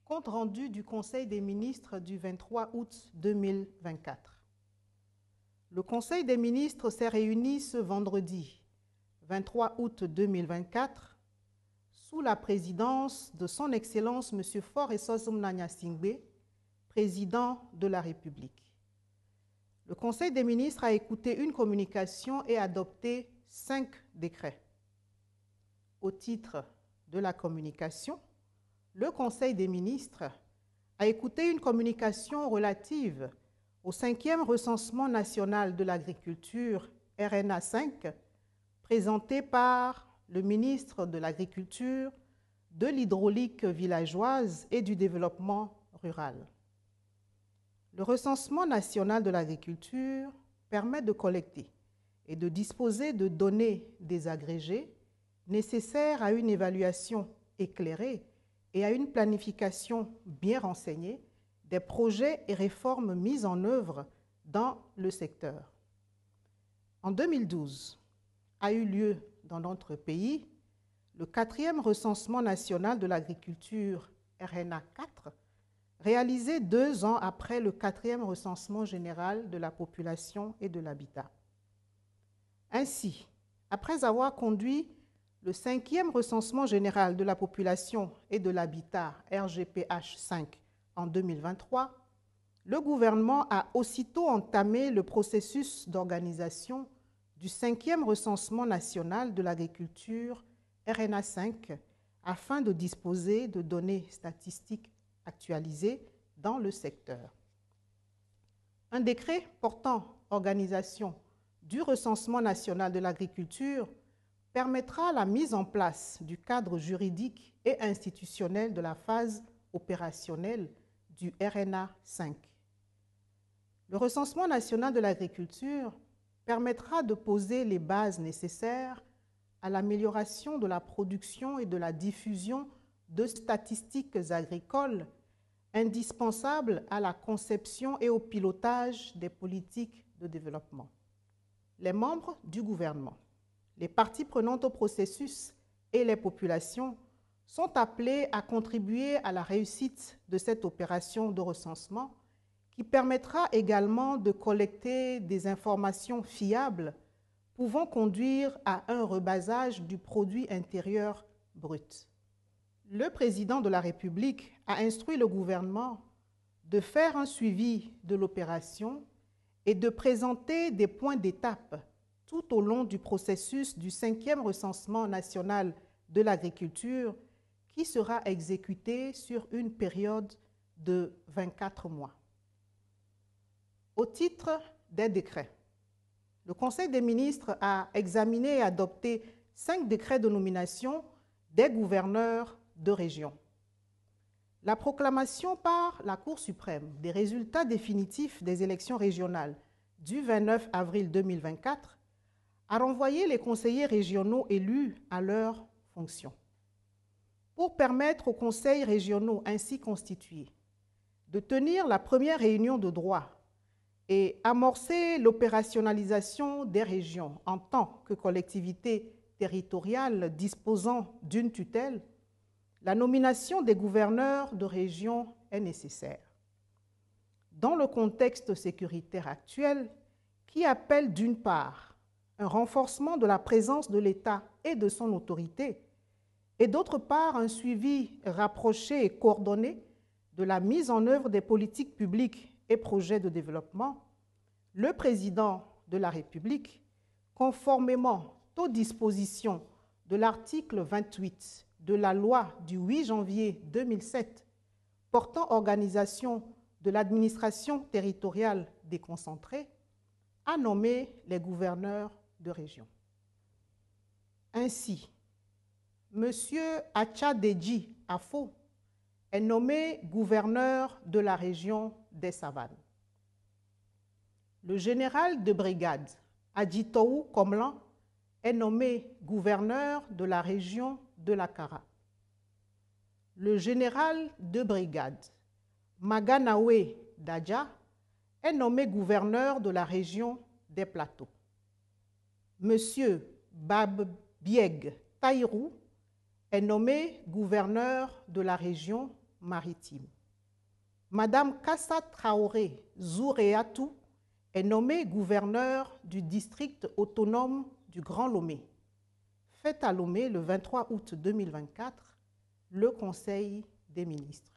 Compte rendu du Conseil des ministres du 23 août 2024. Le Conseil des ministres s'est réuni ce vendredi 23 août 2024 sous la présidence de son Excellence M. Faure Essosoum Nanya-Singbe, président de la République. Le Conseil des ministres a écouté une communication et adopté 5 décrets. Au titre de la communication, le Conseil des ministres a écouté une communication relative au 5e recensement national de l'agriculture RNA 5, présenté par le ministre de l'Agriculture, de l'Hydraulique villageoise et du Développement rural. Le recensement national de l'agriculture permet de collecter et de disposer de données désagrégées nécessaires à une évaluation éclairée et à une planification bien renseignée des projets et réformes mis en œuvre dans le secteur. En 2012, a eu lieu dans notre pays le 4e recensement national de l'agriculture RNA 4, réalisé 2 ans après le 4e recensement général de la population et de l'habitat. Ainsi, après avoir conduit le 5e recensement général de la population et de l'habitat RGPH 5 en 2023, le gouvernement a aussitôt entamé le processus d'organisation du 5e recensement national de l'agriculture RNA 5 afin de disposer de données statistiques actualisées dans le secteur. Un décret portant organisation du recensement national de l'agriculture permettra la mise en place du cadre juridique et institutionnel de la phase opérationnelle du RNA 5. Le recensement national de l'agriculture permettra de poser les bases nécessaires à l'amélioration de la production et de la diffusion de statistiques agricoles indispensables à la conception et au pilotage des politiques de développement. Les membres du gouvernement, les parties prenantes au processus et les populations sont appelés à contribuer à la réussite de cette opération de recensement qui permettra également de collecter des informations fiables pouvant conduire à un rebasage du produit intérieur brut. Le président de la République a instruit le gouvernement de faire un suivi de l'opération et de présenter des points d'étape tout au long du processus du 5e recensement national de l'agriculture qui sera exécuté sur une période de 24 mois. Au titre des décrets, le Conseil des ministres a examiné et adopté 5 décrets de nomination des gouverneurs de région. La proclamation par la Cour suprême des résultats définitifs des élections régionales du 29 avril 2024 a renvoyé les conseillers régionaux élus à leurs fonctions. Pour permettre aux conseils régionaux ainsi constitués de tenir la première réunion de droit et amorcer l'opérationnalisation des régions en tant que collectivités territoriales disposant d'une tutelle, la nomination des gouverneurs de région est nécessaire. Dans le contexte sécuritaire actuel, qui appelle d'une part un renforcement de la présence de l'État et de son autorité, et d'autre part un suivi rapproché et coordonné de la mise en œuvre des politiques publiques et projets de développement, le président de la République, conformément aux dispositions de l'article 28 de la loi du 8 janvier 2007 portant organisation de l'administration territoriale déconcentrée, a nommé les gouverneurs de région. Ainsi, M. Achadeji Afo est nommé gouverneur de la région des Savanes. Le général de brigade Adjitoou Komlan est nommé gouverneur de la région de la Kara. Le général de brigade Maganawe Dadja est nommé gouverneur de la région des Plateaux. Monsieur Babbieg Taïrou est nommé gouverneur de la région maritime. Madame Kassa Traoré Zouréatou est nommée gouverneure du district autonome du Grand Lomé. Fait à Lomé le 23 août 2024, le Conseil des ministres.